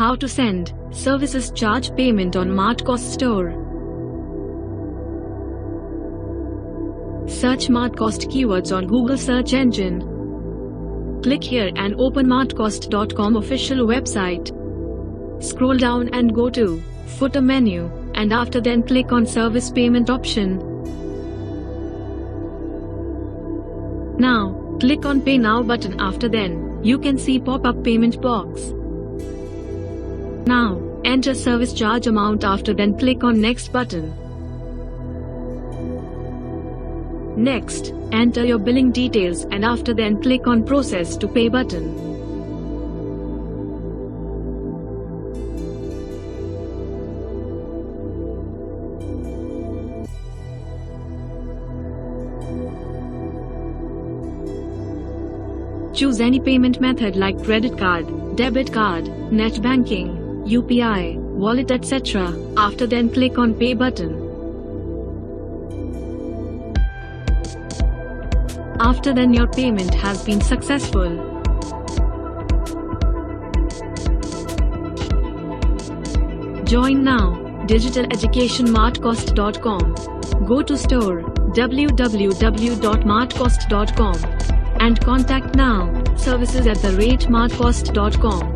How to send services charge payment on Martcost store. Search Martcost keywords on Google search engine. Click here and open Martcost.com official website. Scroll down and go to footer menu, and after then click on service payment option. Now, click on Pay Now button. After then, you can see pop-up payment box. Now, enter service charge amount. After then click on Next button. Next, enter your billing details and after then click on Process to Pay button. Choose any payment method like credit card, debit card, net banking, UPI, wallet, etc. After then click on Pay button. After then your payment has been successful. Join now digital education Martcost.com. Go to store www.martcost.com and contact now services@martcost.com.